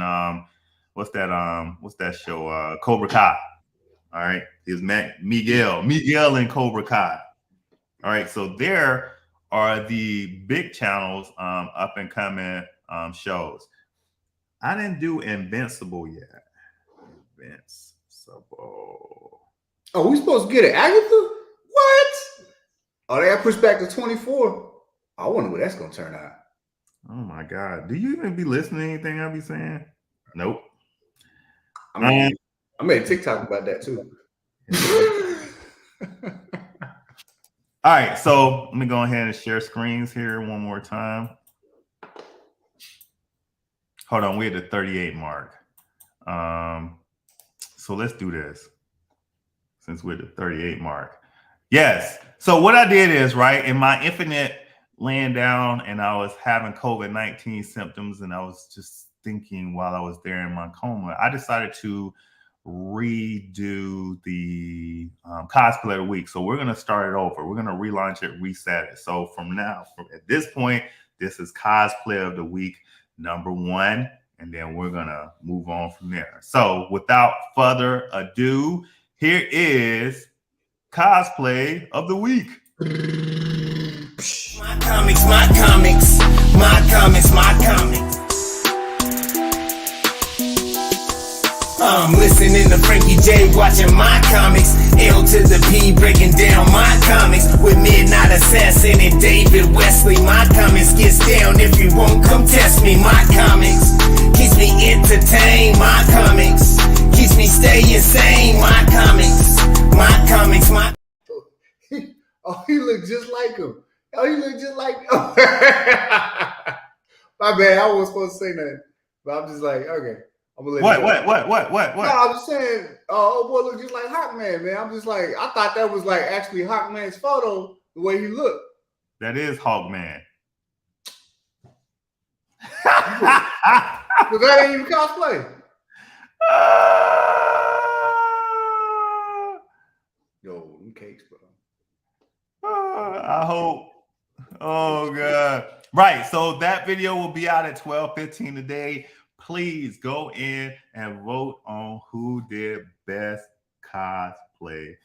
Speaker 1: what's that show? Cobra Kai. All right. Is Miguel in Cobra Kai. All right. So there are the big channels, up and coming shows. I didn't do Invincible yet. Invincible.
Speaker 3: Oh, we supposed to get it, Agatha? What? Oh, they got pushed back to 24. I wonder what that's gonna turn out.
Speaker 1: Oh my God. Do you even be listening to anything I be saying? Nope.
Speaker 3: I made a TikTok about that too.
Speaker 1: All right, so let me go ahead and share screens here one more time. Hold on, we're at the 38 mark. So let's do this since we're at the 38 mark. Yes. So what I did is, right, in my infinite laying down and I was having COVID-19 symptoms and I was just thinking while I was there in my coma, I decided to redo the cosplay of the week. So we're going to start it over. We're going to relaunch it, reset it. So from at this point, this is cosplay of the week #1, and then we're going to move on from there. So without further ado, here is cosplay of the week.
Speaker 8: My comics, My comics, my comics. I'm listening to Frankie J, watching my comics. L to the P, breaking down my comics. With Midnight Assassin and David Wesley. My comics gets down if you won't come test me. My comics keeps me entertained. My comics keeps me staying sane. My comics, my comics, my.
Speaker 3: Oh, he looked just like him. Oh, he looked just like. My bad. I wasn't supposed to say nothing, but I'm just like, okay. I'm gonna let
Speaker 1: What?
Speaker 3: No, I'm just saying. Oh boy, look just like Hawkman, man. I'm just like, I thought that was like actually Hawkman's photo, the way he looked.
Speaker 1: That is Hawkman.
Speaker 3: But that ain't even cosplay. Yo, them cakes, bro.
Speaker 1: I hope. Oh god. Right. So that video will be out at 12:15 today. Please go in and vote on who did best cosplay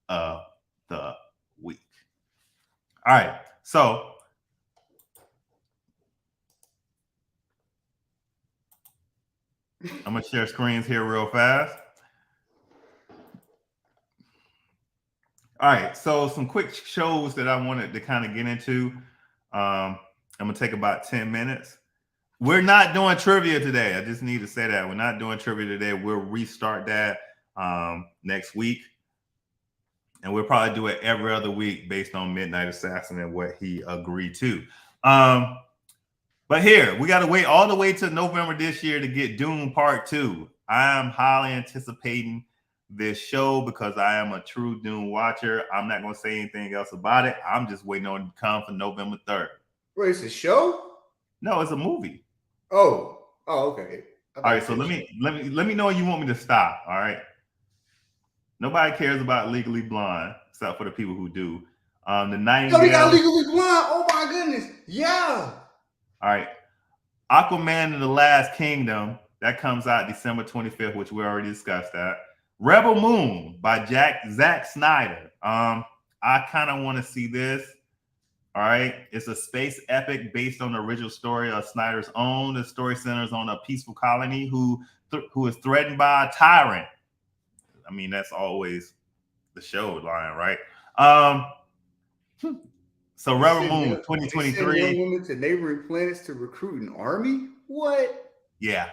Speaker 1: of the week. All right. So I'm gonna share screens here real fast. All right, so some quick shows that I wanted to kind of get into. I'm gonna take about 10 minutes. We're not doing trivia today. I just need to say that we're not doing trivia today. We'll restart that next week, and we'll probably do it every other week based on Midnight Assassin and what he agreed to. But here we got to wait all the way to November this year to get Dune Part 2. I am highly anticipating this show because I am a true Dune watcher. I'm not going to say anything else about it. I'm just waiting on it to come for November 3rd.
Speaker 3: Wait, it's a show?
Speaker 1: No, it's a movie.
Speaker 3: Oh, okay.
Speaker 1: All right, so let me know when you want me to stop. All right. Nobody cares about Legally Blonde except for the people who do. The Nightingale.
Speaker 3: Oh, they got Legally Blonde. Oh my goodness. Yeah.
Speaker 1: All right. Aquaman and the Last Kingdom. That comes out December 25th, which we already discussed that. Rebel Moon by Zack Snyder. I kind of want to see this. All right. It's a space epic based on the original story of Snyder's own. The story centers on a peaceful colony who is threatened by a tyrant. I mean, that's always the show line, right? So Rebel Moon 2023.
Speaker 3: Young women to neighboring planets to recruit an army? What?
Speaker 1: Yeah.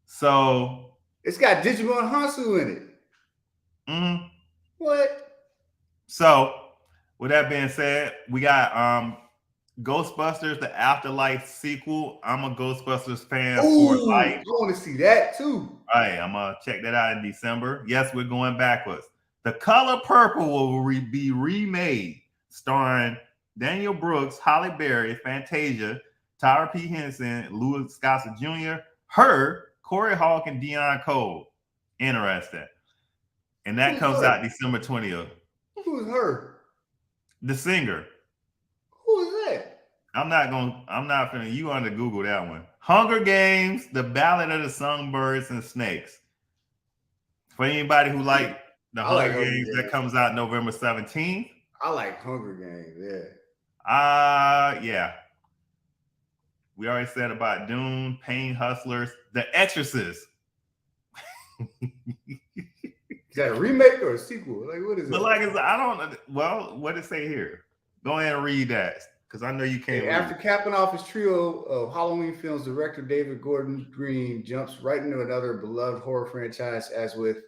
Speaker 1: So
Speaker 3: it's got Digimon Hansu in it.
Speaker 1: Mm-hmm.
Speaker 3: What?
Speaker 1: So with that being said, we got Ghostbusters, the Afterlife sequel. I'm a Ghostbusters fan for life.
Speaker 3: I want to see that too.
Speaker 1: All right, I'm gonna check that out in December. Yes, we're going backwards. The Color Purple will be remade, starring Daniel Brooks, Halle Berry, Fantasia, Tyra P. Henson, Louis Gossett Jr., Her, Corey Hawk, and Dion Cole. Interesting. And that comes out December 20th.
Speaker 3: Who's Her?
Speaker 1: The singer.
Speaker 3: Who is that?
Speaker 1: I'm not finna, you on to Google that one. Hunger Games, The Ballad of the Songbirds and Snakes. For anybody who like the Hunger Games, that comes out November 17th.
Speaker 3: I like Hunger Games, yeah.
Speaker 1: Yeah. We already said about Dune, Pain Hustlers, The Exorcist.
Speaker 3: Is that a remake or a sequel? Like, what is it?
Speaker 1: But like, I don't. Well, what did it say here? Go ahead and read that because I know you can't.
Speaker 3: After capping off his trio of Halloween films, director David Gordon Green jumps right into another beloved horror franchise, as with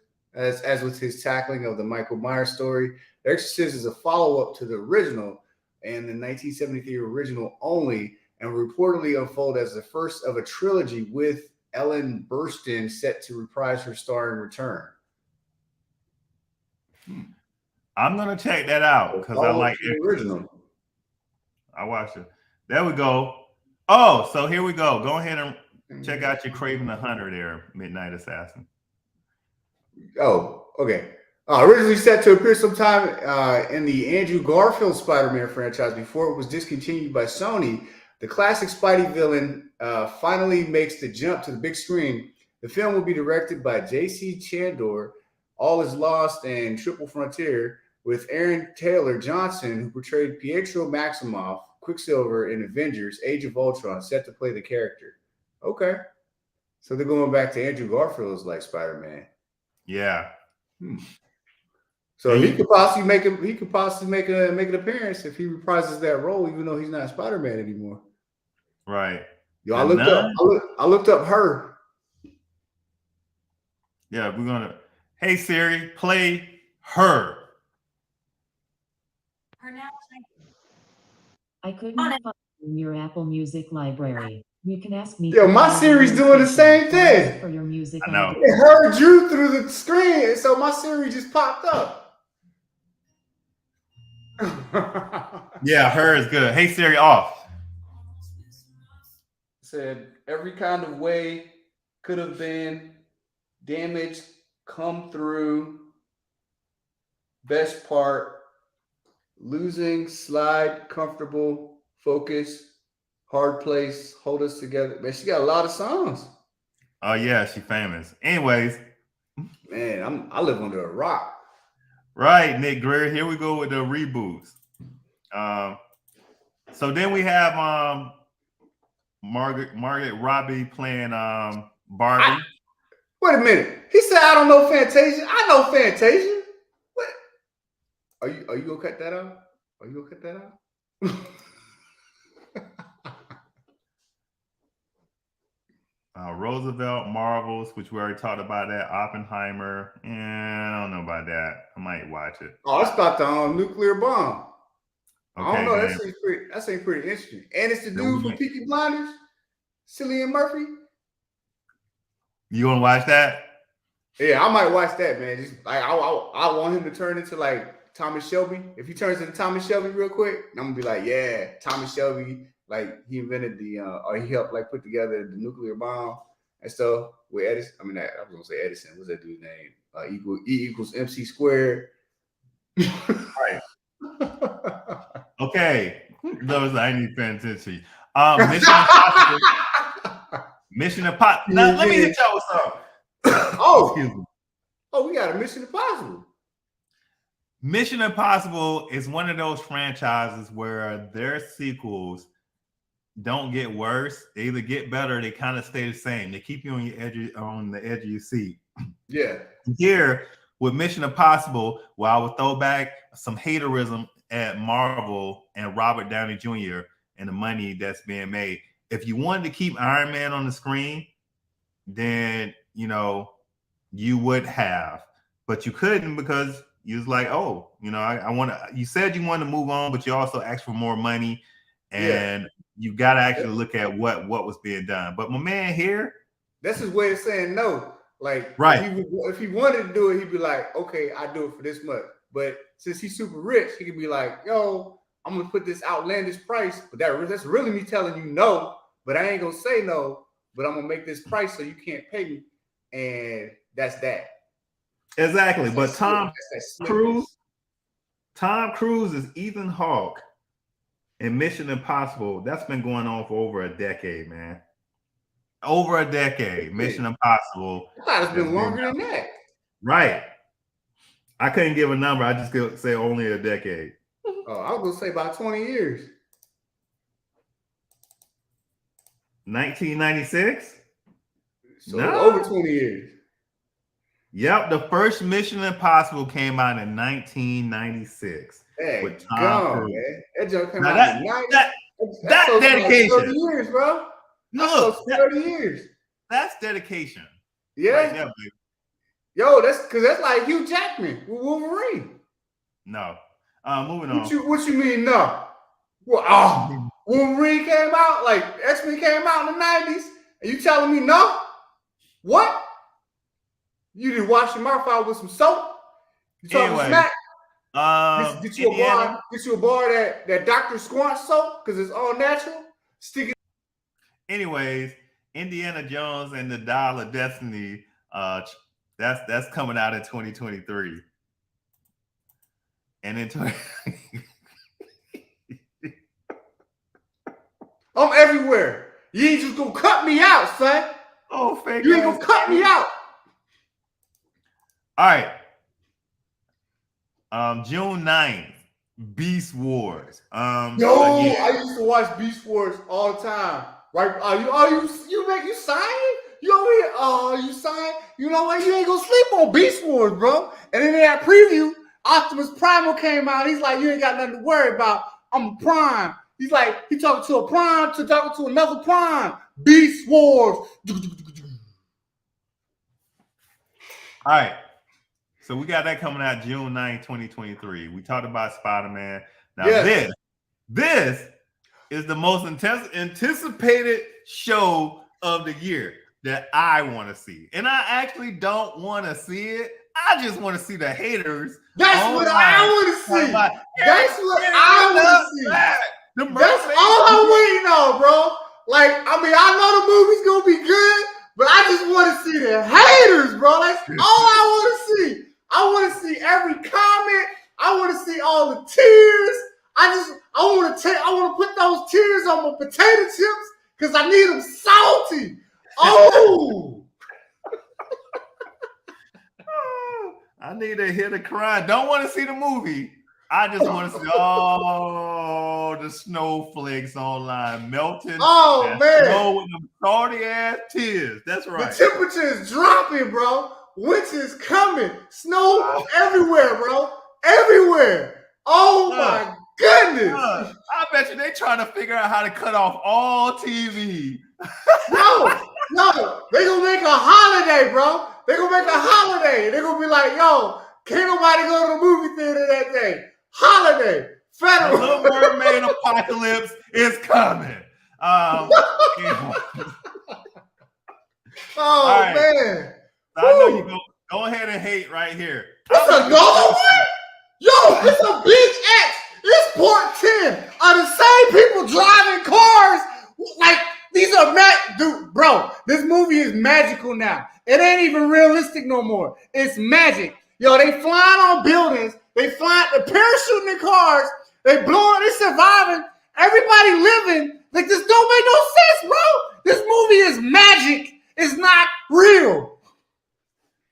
Speaker 3: his tackling of the Michael Myers story. The Exorcist is a follow-up to the original and the 1973 original only, and reportedly unfold as the first of a trilogy, with Ellen Burstyn set to reprise her starring return.
Speaker 1: I'm gonna check that out because I like the original. I watched it. There we go. Oh, so here we go. Go ahead and check out your Craven the Hunter there, Midnight Assassin.
Speaker 3: Oh, okay. Originally set to appear sometime in the Andrew Garfield Spider-Man franchise before it was discontinued by Sony, the classic Spidey villain finally makes the jump to the big screen. The film will be directed by J.C. Chandor, All Is Lost, and Triple Frontier, with Aaron Taylor Johnson, who portrayed Pietro Maximoff, Quicksilver in Avengers: Age of Ultron, set to play the character. Okay, so they're going back to Andrew Garfield's like Spider-Man.
Speaker 1: Yeah.
Speaker 3: So
Speaker 1: And
Speaker 3: he could possibly make him. He could possibly make an appearance if he reprises that role, even though he's not Spider-Man anymore.
Speaker 1: Right.
Speaker 3: Yo, I looked up her.
Speaker 1: Yeah, we're gonna. Hey Siri, play her.
Speaker 9: I couldn't find it in your Apple Music library. You can ask me.
Speaker 3: Yo, my Siri's doing the same thing.
Speaker 9: For your music,
Speaker 1: I know.
Speaker 3: It heard you through the screen, so my Siri just popped up.
Speaker 1: Yeah, her is good. Hey Siri, off.
Speaker 3: Said every kind of way could have been damaged, come through. Best part, losing, slide, comfortable, focus, hard place, hold us together. Man, she got a lot of songs.
Speaker 1: Oh yeah, she famous. Anyways,
Speaker 3: Man, I live under a rock.
Speaker 1: right, Nick Greer. Here we go with the reboots. So then we have Margaret Robbie playing Barbie.
Speaker 3: Wait a minute. He said I don't know Fantasia. I know Fantasia. What? Are you gonna cut that out? Are you gonna cut that out?
Speaker 1: Roosevelt, Marvels, which we already talked about that. Oppenheimer. I don't know about that. I might watch it.
Speaker 3: Oh, it's about the nuclear bomb. I don't know.
Speaker 1: man.
Speaker 3: That seems pretty interesting. And it's the
Speaker 1: Yeah,
Speaker 3: dude
Speaker 1: we-
Speaker 3: from Peaky Blinders, Cillian Murphy.
Speaker 1: You want to watch that?
Speaker 3: Yeah, I might watch that, man. Just like I want him to turn into like Thomas Shelby. If he turns into Thomas Shelby real quick, I'm gonna be like, yeah, Thomas Shelby. Like he invented or he helped like put together the nuclear bomb and stuff with Edison. I mean, I was gonna say Edison. What's that dude's name? E equals MC squared.
Speaker 1: Right. Okay. Those I ain't even paying attention. Mission Impossible. Now let me hit y'all with something. Excuse me.
Speaker 3: Oh, we got a Mission Impossible.
Speaker 1: Mission Impossible is one of those franchises where their sequels don't get worse. They either get better, or they kind of stay the same. They keep you on the edge of your seat.
Speaker 3: Yeah.
Speaker 1: Here with Mission Impossible, well, I would throw back some haterism at Marvel and Robert Downey Jr. and the money that's being made. If you wanted to keep Iron Man on the screen, then you would have, but you couldn't because you was like, oh, I want to. You said you wanted to move on, but you also asked for more money, and you got to actually look at what was being done. But my man here,
Speaker 3: that's his way of saying no. Like,
Speaker 1: right?
Speaker 3: If he wanted to do it, he'd be like, okay, I do it for this much. But since he's super rich, he could be like, yo, I'm gonna put this outlandish price, but that's really me telling you no. But I ain't gonna say no. But I'm gonna make this price so you can't pay me, and that's that.
Speaker 1: Exactly. But Tom Cruise is Ethan Hawke in Mission Impossible. That's been going on for over a decade, man. Over a decade. Mission Impossible.
Speaker 3: I thought it's been longer than that.
Speaker 1: Right. I couldn't give a number. I just could say only a decade.
Speaker 3: Oh, I was gonna say about 20 years.
Speaker 1: 1996?
Speaker 3: So over 20 years.
Speaker 1: Yep, the first Mission Impossible came out in 1996 with Tom Cruise.
Speaker 3: Man. That joke came
Speaker 1: now
Speaker 3: out in the 90s.
Speaker 1: That dedication.
Speaker 3: Like 30 years, bro.
Speaker 1: No,
Speaker 3: 30 years.
Speaker 1: That's dedication.
Speaker 3: Yeah.
Speaker 1: Right there, baby.
Speaker 3: Yo, that's like Hugh Jackman with Wolverine.
Speaker 1: No. Moving on.
Speaker 3: What you mean no? Well, Wolverine came out, like X-Men came out in the 90s, and you telling me no? What? You didn't wash your mouth out with some soap? You talking smack? Get you a bar that Dr. Squanch soap because it's all natural. Stick it.
Speaker 1: Anyways, Indiana Jones and the Dial of Destiny. That's coming out in 2023. And in
Speaker 3: I'm everywhere. You ain't just gonna cut me out, son.
Speaker 1: Oh, fake.
Speaker 3: You ain't gonna cut me out.
Speaker 1: All right. June 9th, Beast Wars.
Speaker 3: Yo,
Speaker 1: again,
Speaker 3: I used to watch Beast Wars all the time. Right? You sign? You over here? Oh, you sign? You know what? You ain't gonna sleep on Beast Wars, bro. And then in that preview, Optimus Primal came out. He's like, you ain't got nothing to worry about. I'm a Prime. He's like, he talking to a Prime to talking to another Prime. Beast Wars.
Speaker 1: all right. So we got that coming out June 9, 2023. We talked about Spider-Man. Now
Speaker 3: Yes.
Speaker 1: this is the most anticipated show of the year that I want to see. And I actually don't want to see it. I just want to see the haters.
Speaker 3: That's what I want to see. That's what I want to see. That's all I'm waiting on, bro. Like, I mean, I know the movie's gonna be good, but I just want to see the haters, bro. That's all I want to see. I want to see every comment. I want to see all the tears. I want to put those tears on my potato chips because I need them salty. Oh.
Speaker 1: I need to hear the cry. Don't want to see the movie. I just want to see all the snowflakes online melting.
Speaker 3: Oh, man.
Speaker 1: Snow with them salty ass tears. That's right.
Speaker 3: The temperature is dropping, bro. Winter's coming. Snow everywhere, bro. Everywhere. Oh, my goodness.
Speaker 1: I bet you they trying to figure out how to cut off all TV.
Speaker 3: No. They going to make a holiday, bro. They going to make a holiday. They going to be like, yo, can't nobody go to the movie theater that day. Holiday. Federal.
Speaker 1: The Little Mermaid apocalypse is coming.
Speaker 3: Oh,
Speaker 1: right.
Speaker 3: man.
Speaker 1: I know you go ahead and hate right here.
Speaker 3: It's another one? Yo, it's a big X. It's Port 10. Are the same people driving cars? Like, these are dude, bro, this movie is magical now. It ain't even realistic no more. It's magic. Yo, they flying on buildings. They parachuting in cars. They blowing, they surviving. Everybody living. Like, this don't make no sense, bro. This movie is magic. It's not real.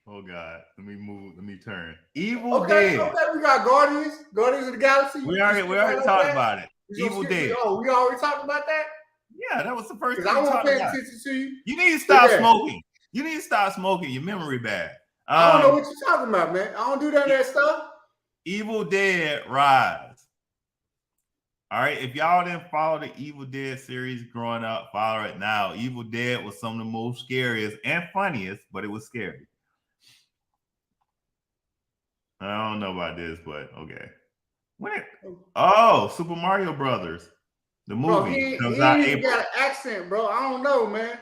Speaker 1: Oh God, let me turn. Evil Dead.
Speaker 3: Okay, we got Guardians of the Galaxy.
Speaker 1: We already talked about it. Evil Dead.
Speaker 3: Oh, we already talked about that?
Speaker 1: Yeah, that was the first thing
Speaker 3: I
Speaker 1: we
Speaker 3: won't
Speaker 1: talked
Speaker 3: pay
Speaker 1: about.
Speaker 3: attention to you.
Speaker 1: You need to stop smoking. You need to stop smoking. Your memory bad.
Speaker 3: I don't know what you're talking about, man. I don't do that stuff.
Speaker 1: Evil Dead Rise. All right, if y'all didn't follow the Evil Dead series growing up, follow it now. Evil Dead was some of the most scariest and funniest, but it was scary. I don't know about this, but okay. Super Mario Brothers. The movie
Speaker 3: Bro, he
Speaker 1: comes out
Speaker 3: ain't
Speaker 1: April.
Speaker 3: got an accent, bro. I don't know, man.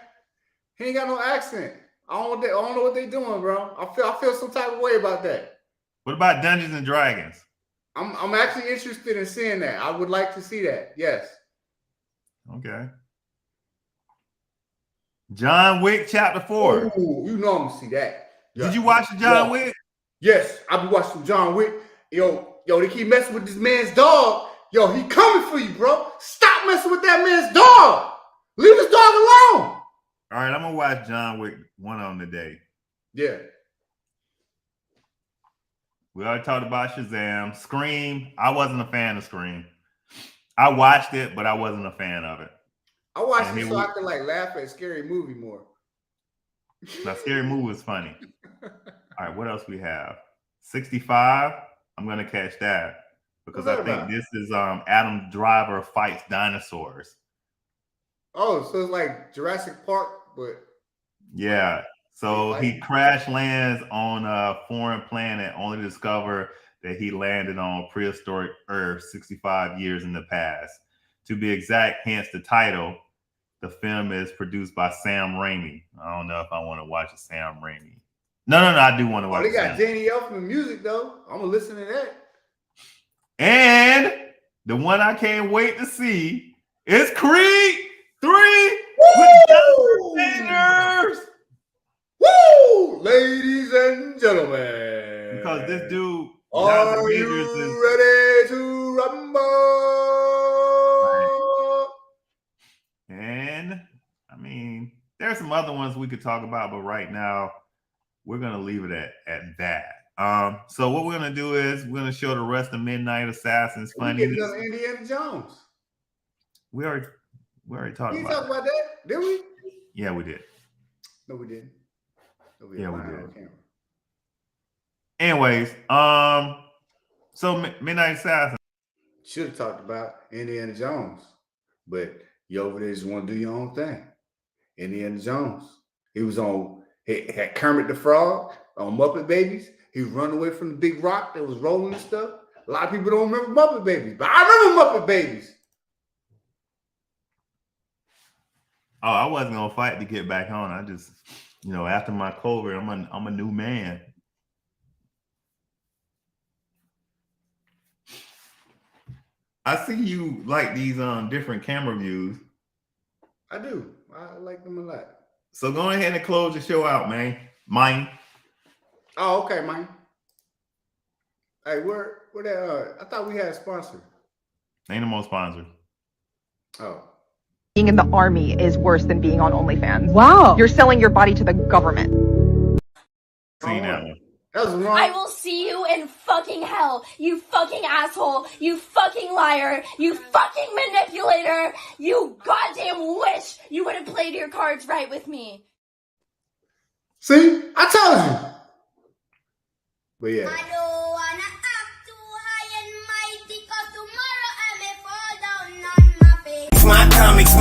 Speaker 3: He ain't got no accent. I don't know what they doing, bro. I feel some type of way about that.
Speaker 1: What about Dungeons and Dragons?
Speaker 3: I'm actually interested in seeing that. I would like to see that. Yes.
Speaker 1: Okay. John Wick Chapter 4.
Speaker 3: Ooh, you know I'm gonna see that. Yeah.
Speaker 1: Did you watch the John Wick?
Speaker 3: Yes, I be watching John Wick. Yo, they keep messing with this man's dog. Yo, he coming for you, bro. Stop messing with that man's dog. Leave his dog alone.
Speaker 1: All right, I'm gonna watch John Wick 1 on today.
Speaker 3: Yeah.
Speaker 1: We already talked about Shazam. Scream. I wasn't a fan of Scream. I watched it, but I wasn't a fan of it.
Speaker 3: I watched it so I can like laugh at Scary Movie more.
Speaker 1: Now, Scary Movie was funny. All right, what else we have? 65. I'm gonna catch that because I think this is Adam Driver fights dinosaurs.
Speaker 3: Oh, so it's like Jurassic Park, but
Speaker 1: yeah. So he crash lands on a foreign planet, only to discover that he landed on prehistoric Earth 65 years in the past. To be exact, hence the title. The film is produced by Sam Raimi. I don't know if I want to watch a Sam Raimi. No, I do want to watch.
Speaker 3: They got Danny Elfman music though. I'm gonna listen to that.
Speaker 1: And the one I can't wait to see is Creed 3 with Jonathan Majors.
Speaker 3: Woo! Ladies and gentlemen.
Speaker 1: Because this dude,
Speaker 3: are you ready to rumble?
Speaker 1: Right. And I mean, there's some other ones we could talk about, but right now we're gonna leave it at that. So what we're gonna do is we're gonna show the rest of Midnight Assassins
Speaker 3: We
Speaker 1: funny.
Speaker 3: get another Indiana Jones.
Speaker 1: We already talked
Speaker 3: We
Speaker 1: about
Speaker 3: talked
Speaker 1: that.
Speaker 3: about that, did we?
Speaker 1: Yeah, we did.
Speaker 3: No, we didn't. No,
Speaker 1: Yeah, we
Speaker 3: lying
Speaker 1: did.
Speaker 3: on camera.
Speaker 1: Anyways, so Midnight Assassin.
Speaker 3: Should have talked about Indiana Jones, but you over there just want to do your own thing. Indiana Jones. He was on. He had Kermit the Frog on Muppet Babies. He was running away from the big rock that was rolling and stuff. A lot of people don't remember Muppet Babies, but I remember Muppet Babies.
Speaker 1: Oh, I wasn't gonna fight to get back on. I just, after my COVID, I'm a new man. I see you like these different camera views.
Speaker 3: I do. I like them a lot.
Speaker 1: So go ahead and close the show out, man. Mine.
Speaker 3: Oh, okay, man. Hey, where that? I thought we had a sponsor.
Speaker 1: Ain't no more sponsors.
Speaker 3: Oh.
Speaker 5: Being in the army is worse than being on OnlyFans.
Speaker 6: Wow.
Speaker 5: You're selling your body to the government.
Speaker 1: Seen that one.
Speaker 3: That was wrong.
Speaker 10: I will see you in fucking hell, you fucking asshole, you fucking liar, you fucking manipulator, you goddamn wish you would have played your cards right with me.
Speaker 3: See, I told you. But yeah.
Speaker 10: I don't wanna act too high and mighty, cause tomorrow I may fall down on my face.
Speaker 8: My comics,